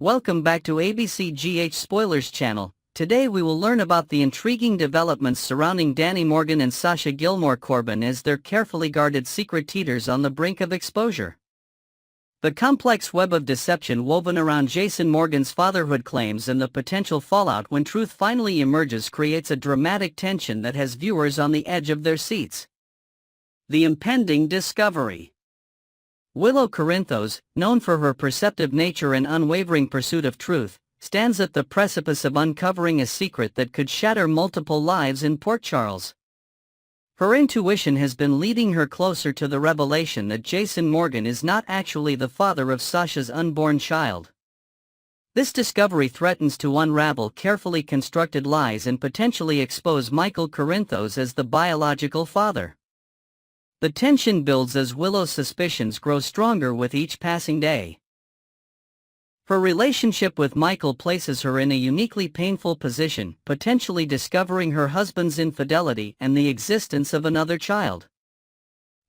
Welcome back to ABCGH Spoilers channel. Today we will learn about the intriguing developments surrounding Danny Morgan and Sasha Gilmore Corbin as their carefully guarded secret teeters on the brink of exposure. The complex web of deception woven around Jason Morgan's fatherhood claims and the potential fallout when truth finally emerges creates a dramatic tension that has viewers on the edge of their seats. The impending discovery. Willow Corinthos, known for her perceptive nature and unwavering pursuit of truth, stands at the precipice of uncovering a secret that could shatter multiple lives in Port Charles. Her intuition has been leading her closer to the revelation that Jason Morgan is not actually the father of Sasha's unborn child. This discovery threatens to unravel carefully constructed lies and potentially expose Michael Corinthos as the biological father. The tension builds as Willow's suspicions grow stronger with each passing day. Her relationship with Michael places her in a uniquely painful position, potentially discovering her husband's infidelity and the existence of another child.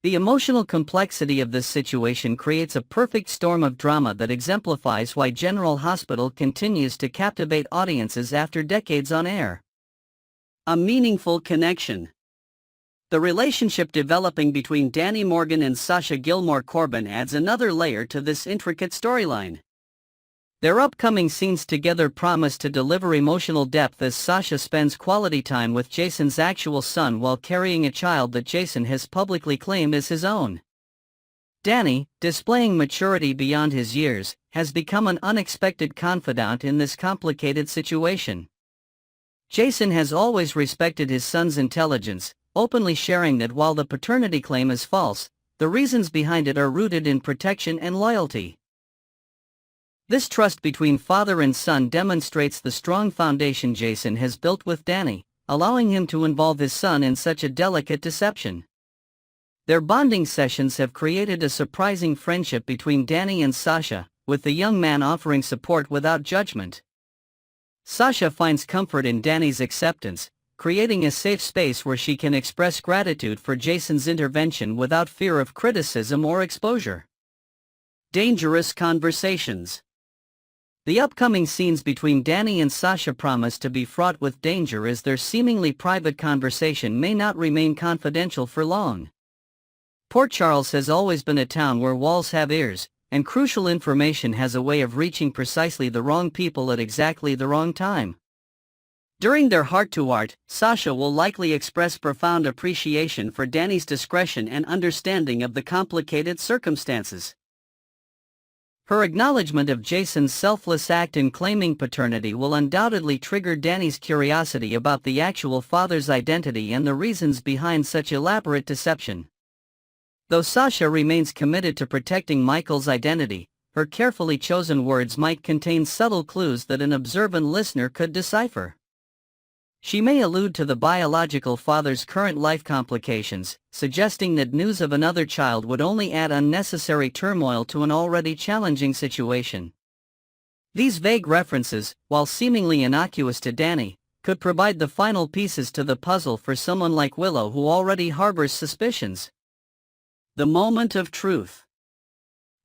The emotional complexity of this situation creates a perfect storm of drama that exemplifies why General Hospital continues to captivate audiences after decades on air. A meaningful connection. The relationship developing between Danny Morgan and Sasha Gilmore Corbin adds another layer to this intricate storyline. Their upcoming scenes together promise to deliver emotional depth as Sasha spends quality time with Jason's actual son while carrying a child that Jason has publicly claimed as his own. Danny, displaying maturity beyond his years, has become an unexpected confidant in this complicated situation. Jason has always respected his son's intelligence, openly sharing that while the paternity claim is false, the reasons behind it are rooted in protection and loyalty. This trust between father and son demonstrates the strong foundation Jason has built with Danny, allowing him to involve his son in such a delicate deception. Their bonding sessions have created a surprising friendship between Danny and Sasha, with the young man offering support without judgment. Sasha finds comfort in Danny's acceptance, creating a safe space where she can express gratitude for Jason's intervention without fear of criticism or exposure. Dangerous conversations. The upcoming scenes between Danny and Sasha promise to be fraught with danger as their seemingly private conversation may not remain confidential for long. Port Charles has always been a town where walls have ears, and crucial information has a way of reaching precisely the wrong people at exactly the wrong time. During their heart-to-heart, Sasha will likely express profound appreciation for Danny's discretion and understanding of the complicated circumstances. Her acknowledgement of Jason's selfless act in claiming paternity will undoubtedly trigger Danny's curiosity about the actual father's identity and the reasons behind such elaborate deception. Though Sasha remains committed to protecting Michael's identity, her carefully chosen words might contain subtle clues that an observant listener could decipher. She may allude to the biological father's current life complications, suggesting that news of another child would only add unnecessary turmoil to an already challenging situation. These vague references, while seemingly innocuous to Danny, could provide the final pieces to the puzzle for someone like Willow who already harbors suspicions. The moment of truth.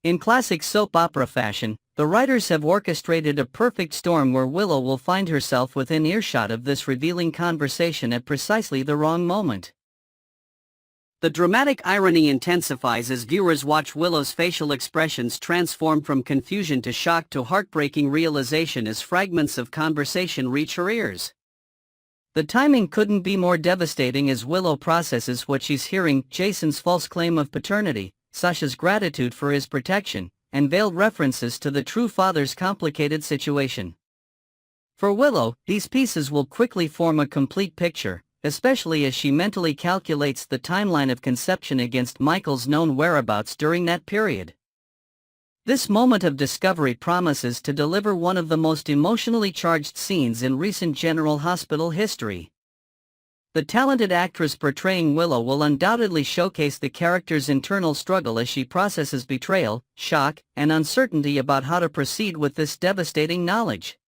In classic soap opera fashion, the writers have orchestrated a perfect storm where Willow will find herself within earshot of this revealing conversation at precisely the wrong moment. The dramatic irony intensifies as viewers watch Willow's facial expressions transform from confusion to shock to heartbreaking realization as fragments of conversation reach her ears. The timing couldn't be more devastating as Willow processes what she's hearing: Jason's false claim of paternity, Sasha's gratitude for his protection, and veiled references to the true father's complicated situation. For Willow, these pieces will quickly form a complete picture, especially as she mentally calculates the timeline of conception against Michael's known whereabouts during that period. This moment of discovery promises to deliver one of the most emotionally charged scenes in recent General Hospital history. The talented actress portraying Willow will undoubtedly showcase the character's internal struggle as she processes betrayal, shock, and uncertainty about how to proceed with this devastating knowledge.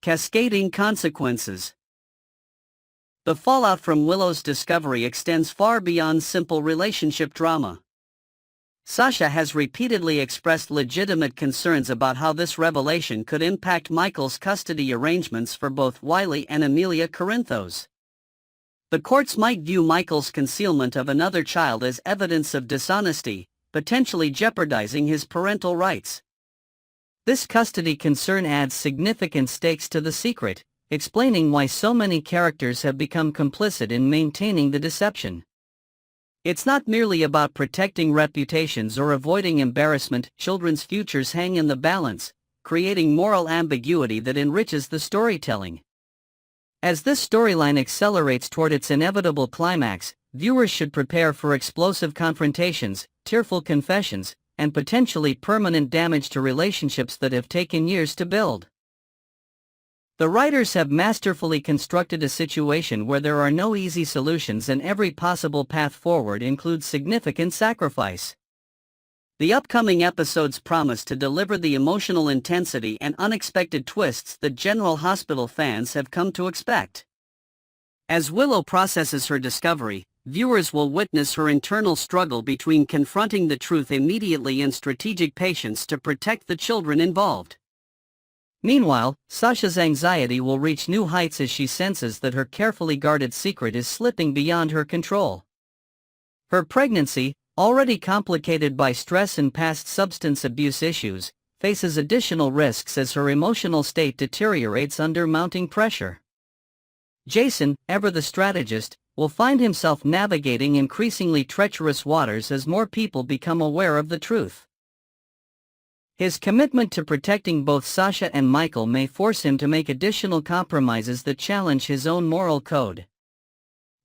Cascading consequences. The fallout from Willow's discovery extends far beyond simple relationship drama. Sasha has repeatedly expressed legitimate concerns about how this revelation could impact Michael's custody arrangements for both Wiley and Amelia Corinthos. The courts might view Michael's concealment of another child as evidence of dishonesty, potentially jeopardizing his parental rights. This custody concern adds significant stakes to the secret, explaining why so many characters have become complicit in maintaining the deception. It's not merely about protecting reputations or avoiding embarrassment. Children's futures hang in the balance, creating moral ambiguity that enriches the storytelling. As this storyline accelerates toward its inevitable climax, viewers should prepare for explosive confrontations, tearful confessions, and potentially permanent damage to relationships that have taken years to build. The writers have masterfully constructed a situation where there are no easy solutions and every possible path forward includes significant sacrifice. The upcoming episodes promise to deliver the emotional intensity and unexpected twists that General Hospital fans have come to expect. As Willow processes her discovery, viewers will witness her internal struggle between confronting the truth immediately and strategic patience to protect the children involved. Meanwhile, Sasha's anxiety will reach new heights as she senses that her carefully guarded secret is slipping beyond her control. Her pregnancy, already complicated by stress and past substance abuse issues, faces additional risks as her emotional state deteriorates under mounting pressure. Jason, ever the strategist, will find himself navigating increasingly treacherous waters as more people become aware of the truth. His commitment to protecting both Sasha and Michael may force him to make additional compromises that challenge his own moral code.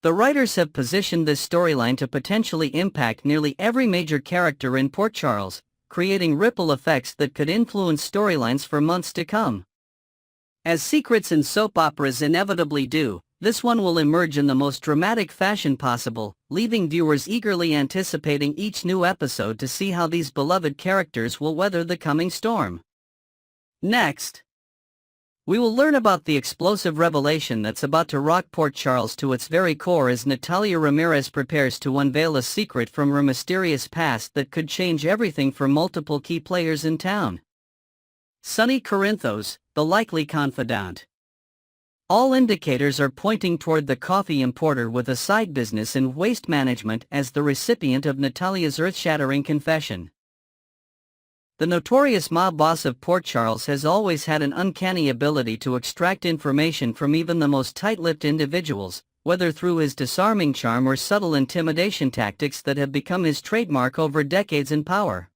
The writers have positioned this storyline to potentially impact nearly every major character in Port Charles, creating ripple effects that could influence storylines for months to come. As secrets in soap operas inevitably do, this one will emerge in the most dramatic fashion possible, leaving viewers eagerly anticipating each new episode to see how these beloved characters will weather the coming storm. Next, we will learn about the explosive revelation that's about to rock Port Charles to its very core as Natalia Ramirez prepares to unveil a secret from her mysterious past that could change everything for multiple key players in town. Sonny Corinthos, the likely confidant. All indicators are pointing toward the coffee importer with a side business in waste management as the recipient of Natalia's earth-shattering confession. The notorious mob boss of Port Charles has always had an uncanny ability to extract information from even the most tight-lipped individuals, whether through his disarming charm or subtle intimidation tactics that have become his trademark over decades in power.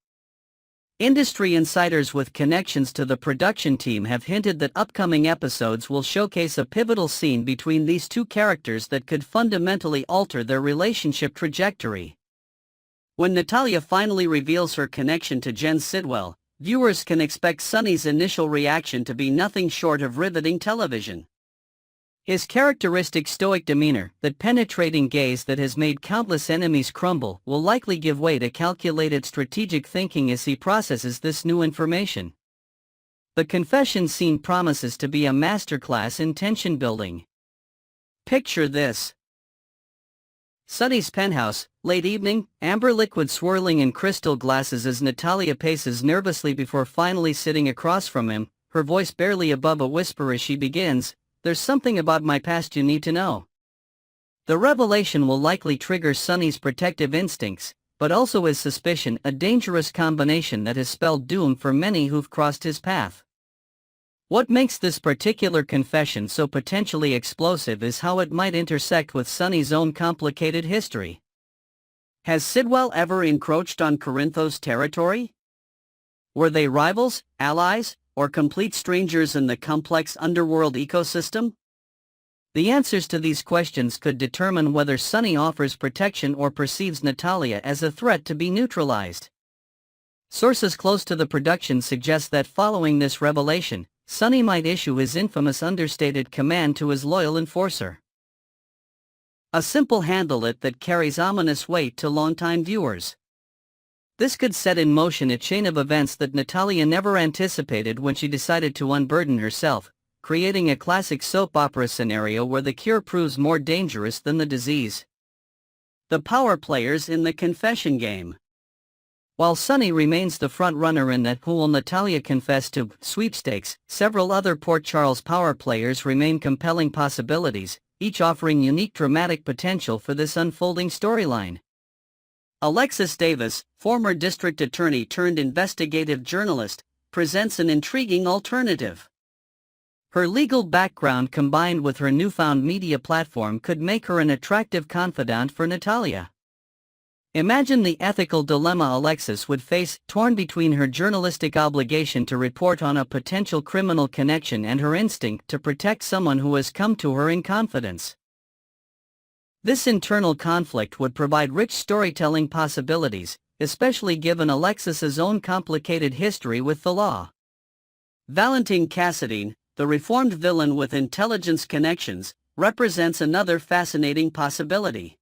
Industry insiders with connections to the production team have hinted that upcoming episodes will showcase a pivotal scene between these two characters that could fundamentally alter their relationship trajectory. When Natalia finally reveals her connection to Jen Sidwell, viewers can expect Sonny's initial reaction to be nothing short of riveting television. His characteristic stoic demeanor, that penetrating gaze that has made countless enemies crumble, will likely give way to calculated strategic thinking as he processes this new information. The confession scene promises to be a masterclass in tension building. Picture this. Sonny's penthouse, late evening, amber liquid swirling in crystal glasses as Natalia paces nervously before finally sitting across from him, her voice barely above a whisper as she begins, "There's something about my past you need to know." The revelation will likely trigger Sonny's protective instincts, but also his suspicion, a dangerous combination that has spelled doom for many who've crossed his path. What makes this particular confession so potentially explosive is how it might intersect with Sonny's own complicated history. Has Sidwell ever encroached on Corinthos' territory? Were they rivals, allies, or complete strangers in the complex underworld ecosystem? The answers to these questions could determine whether Sonny offers protection or perceives Natalia as a threat to be neutralized. Sources close to the production suggest that following this revelation, Sonny might issue his infamous understated command to his loyal enforcer. A simple handle it that carries ominous weight to longtime viewers. This could set in motion a chain of events that Natalia never anticipated when she decided to unburden herself, creating a classic soap opera scenario where the cure proves more dangerous than the disease. The power players in the confession game. While Sunny remains the front-runner in that who will Natalia confess to sweepstakes, several other Port Charles power players remain compelling possibilities, each offering unique dramatic potential for this unfolding storyline. Alexis Davis, former district attorney turned investigative journalist, presents an intriguing alternative. Her legal background combined with her newfound media platform could make her an attractive confidant for Natalia. Imagine the ethical dilemma Alexis would face, torn between her journalistic obligation to report on a potential criminal connection and her instinct to protect someone who has come to her in confidence. This internal conflict would provide rich storytelling possibilities, especially given Alexis's own complicated history with the law. Valentine Cascading, the reformed villain with intelligence connections, represents another fascinating possibility.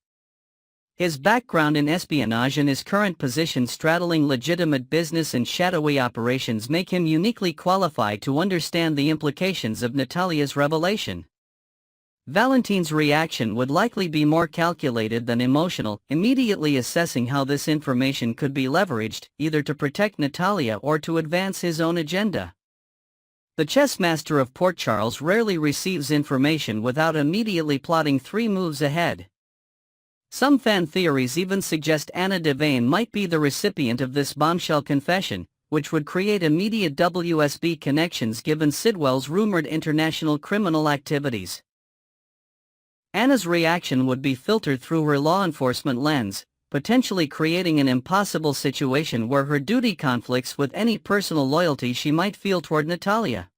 His background in espionage and his current position straddling legitimate business and shadowy operations make him uniquely qualified to understand the implications of Natalia's revelation. Valentine's reaction would likely be more calculated than emotional, immediately assessing how this information could be leveraged, either to protect Natalia or to advance his own agenda. The chess master of Port Charles rarely receives information without immediately plotting 3 moves ahead. Some fan theories even suggest Anna Devane might be the recipient of this bombshell confession, which would create immediate WSB connections given Sidwell's rumored international criminal activities. Anna's reaction would be filtered through her law enforcement lens, potentially creating an impossible situation where her duty conflicts with any personal loyalty she might feel toward Natalia.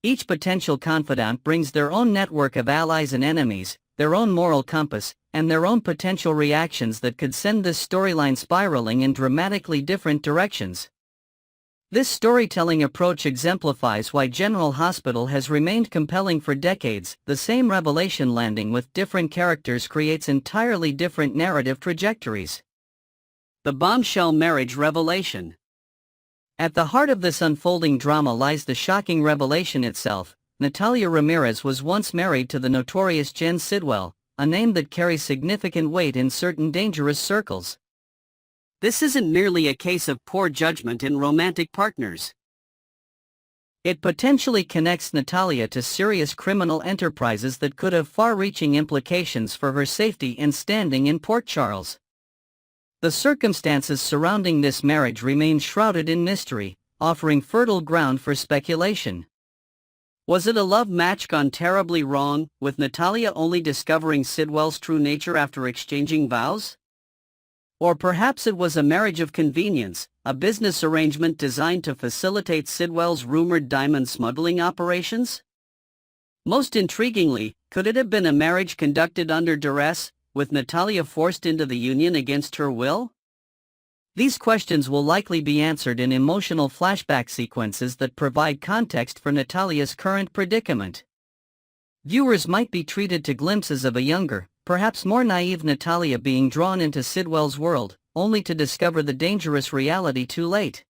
Each potential confidant brings their own network of allies and enemies, their own moral compass, and their own potential reactions that could send this storyline spiraling in dramatically different directions. This storytelling approach exemplifies why General Hospital has remained compelling for decades. The same revelation landing with different characters creates entirely different narrative trajectories. The bombshell marriage revelation. At the heart of this unfolding drama lies the shocking revelation itself. Natalia Ramirez was once married to the notorious Jen Sidwell, a name that carries significant weight in certain dangerous circles. This isn't merely a case of poor judgment in romantic partners. It potentially connects Natalia to serious criminal enterprises that could have far-reaching implications for her safety and standing in Port Charles. The circumstances surrounding this marriage remain shrouded in mystery, offering fertile ground for speculation. Was it a love match gone terribly wrong, with Natalia only discovering Sidwell's true nature after exchanging vows? Or perhaps it was a marriage of convenience, a business arrangement designed to facilitate Sidwell's rumored diamond smuggling operations? Most intriguingly, could it have been a marriage conducted under duress, with Natalia forced into the union against her will? These questions will likely be answered in emotional flashback sequences that provide context for Natalia's current predicament. Viewers might be treated to glimpses of a younger, perhaps more naive Natalia being drawn into Sidwell's world, only to discover the dangerous reality too late.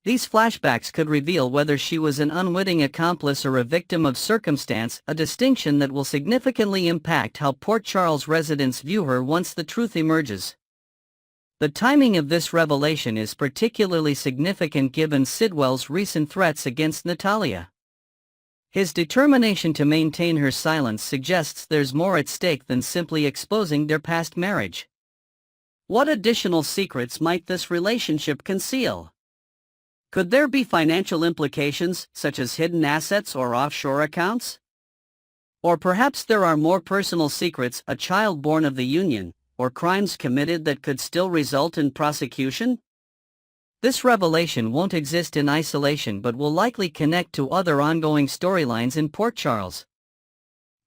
These flashbacks could reveal whether she was an unwitting accomplice or a victim of circumstance, a distinction that will significantly impact how Port Charles residents view her once the truth emerges. The timing of this revelation is particularly significant given Sidwell's recent threats against Natalia. His determination to maintain her silence suggests there's more at stake than simply exposing their past marriage. What additional secrets might this relationship conceal? Could there be financial implications, such as hidden assets or offshore accounts? Or perhaps there are more personal secrets, a child born of the union, or crimes committed that could still result in prosecution? This revelation won't exist in isolation but will likely connect to other ongoing storylines in Port Charles.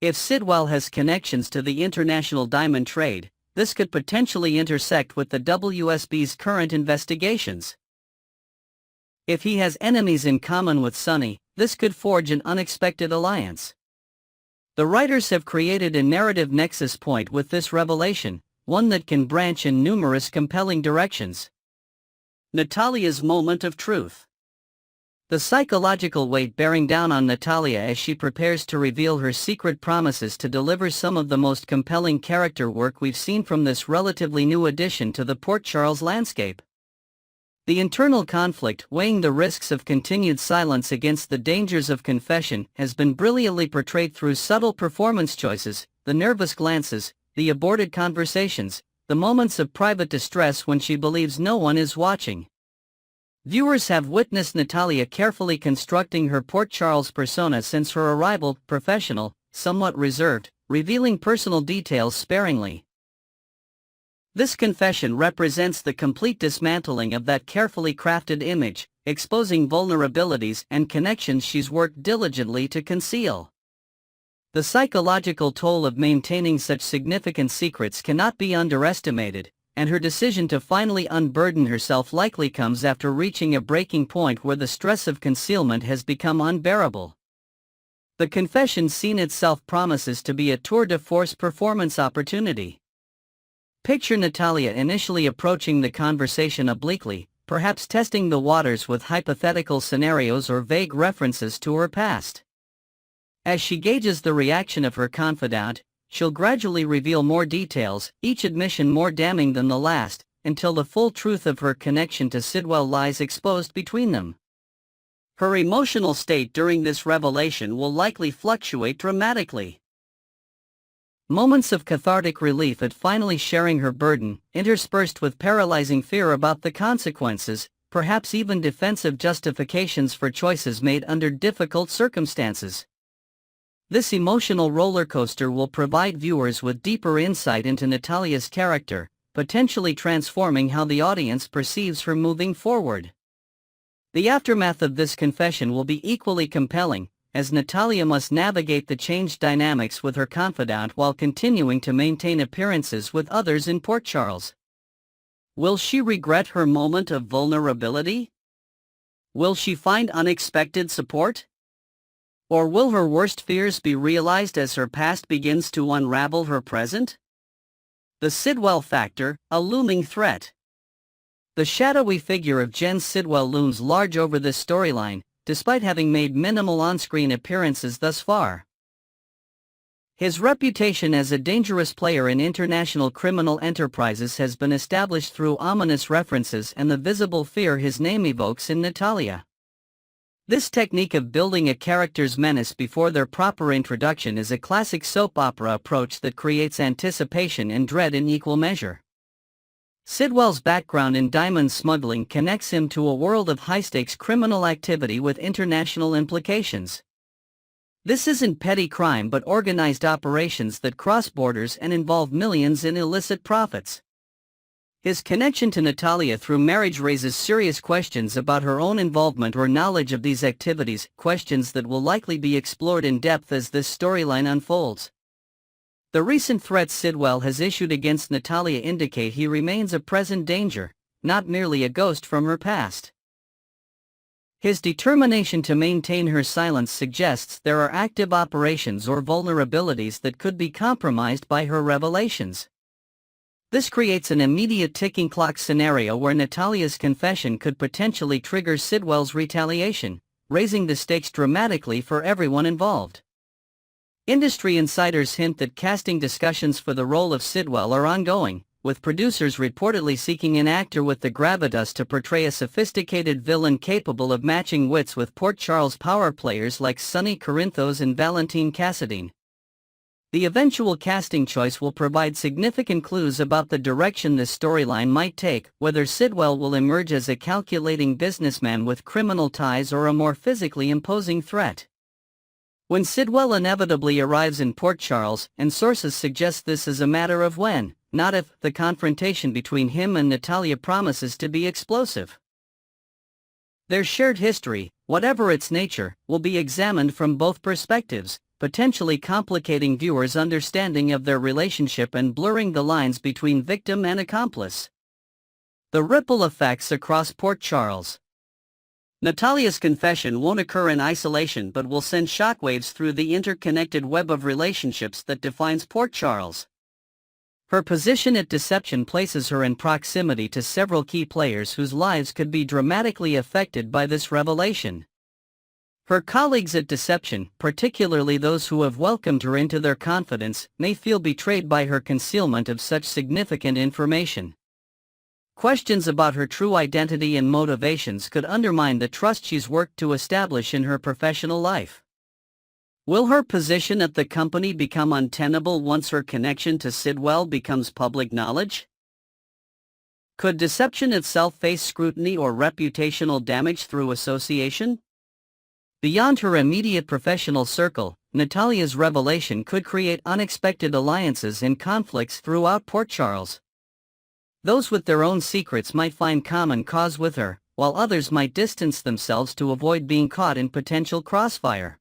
If Sidwell has connections to the international diamond trade, this could potentially intersect with the WSB's current investigations. If he has enemies in common with Sunny, this could forge an unexpected alliance. The writers have created a narrative nexus point with this revelation, one that can branch in numerous compelling directions. Natalia's moment of truth. The psychological weight bearing down on Natalia as she prepares to reveal her secret promises to deliver some of the most compelling character work we've seen from this relatively new addition to the Port Charles landscape. The internal conflict weighing the risks of continued silence against the dangers of confession has been brilliantly portrayed through subtle performance choices, the nervous glances, the aborted conversations, the moments of private distress when she believes no one is watching. Viewers have witnessed Natalia carefully constructing her Port Charles persona since her arrival, professional, somewhat reserved, revealing personal details sparingly. This confession represents the complete dismantling of that carefully crafted image, exposing vulnerabilities and connections she's worked diligently to conceal. The psychological toll of maintaining such significant secrets cannot be underestimated, and her decision to finally unburden herself likely comes after reaching a breaking point where the stress of concealment has become unbearable. The confession scene itself promises to be a tour de force performance opportunity. Picture Natalia initially approaching the conversation obliquely, perhaps testing the waters with hypothetical scenarios or vague references to her past. As she gauges the reaction of her confidant, she'll gradually reveal more details, each admission more damning than the last, until the full truth of her connection to Sidwell lies exposed between them. Her emotional state during this revelation will likely fluctuate dramatically. Moments of cathartic relief at finally sharing her burden, interspersed with paralyzing fear about the consequences, perhaps even defensive justifications for choices made under difficult circumstances. This emotional roller coaster will provide viewers with deeper insight into Natalia's character, potentially transforming how the audience perceives her moving forward. The aftermath of this confession will be equally compelling, as Natalia must navigate the changed dynamics with her confidant while continuing to maintain appearances with others in Port Charles. Will she regret her moment of vulnerability? Will she find unexpected support? Or will her worst fears be realized as her past begins to unravel her present? The Sidwell factor, a looming threat. The shadowy figure of Jen Sidwell looms large over this storyline, despite having made minimal on-screen appearances thus far. His reputation as a dangerous player in international criminal enterprises has been established through ominous references and the visible fear his name evokes in Natalia. This technique of building a character's menace before their proper introduction is a classic soap opera approach that creates anticipation and dread in equal measure. Sidwell's background in diamond smuggling connects him to a world of high-stakes criminal activity with international implications. This isn't petty crime but organized operations that cross borders and involve millions in illicit profits. His connection to Natalia through marriage raises serious questions about her own involvement or knowledge of these activities, questions that will likely be explored in depth as this storyline unfolds. The recent threats Sidwell has issued against Natalia indicate he remains a present danger, not merely a ghost from her past. His determination to maintain her silence suggests there are active operations or vulnerabilities that could be compromised by her revelations. This creates an immediate ticking clock scenario where Natalia's confession could potentially trigger Sidwell's retaliation, raising the stakes dramatically for everyone involved. Industry insiders hint that casting discussions for the role of Sidwell are ongoing, with producers reportedly seeking an actor with the gravitas to portray a sophisticated villain capable of matching wits with Port Charles power players like Sonny Corinthos and Valentine Cascading. The eventual casting choice will provide significant clues about the direction this storyline might take, whether Sidwell will emerge as a calculating businessman with criminal ties or a more physically imposing threat. When Sidwell inevitably arrives in Port Charles, and sources suggest this is a matter of when, not if, the confrontation between him and Natalia promises to be explosive. Their shared history, whatever its nature, will be examined from both perspectives, potentially complicating viewers' understanding of their relationship and blurring the lines between victim and accomplice. The ripple effects across Port Charles. Natalia's confession won't occur in isolation but will send shockwaves through the interconnected web of relationships that defines Port Charles. Her position at deception places her in proximity to several key players whose lives could be dramatically affected by this revelation. Her colleagues at Deception, particularly those who have welcomed her into their confidence, may feel betrayed by her concealment of such significant information. Questions about her true identity and motivations could undermine the trust she's worked to establish in her professional life. Will her position at the company become untenable once her connection to Sidwell becomes public knowledge? Could Deception itself face scrutiny or reputational damage through association? Beyond her immediate professional circle, Natalia's revelation could create unexpected alliances and conflicts throughout Port Charles. Those with their own secrets might find common cause with her, while others might distance themselves to avoid being caught in potential crossfire.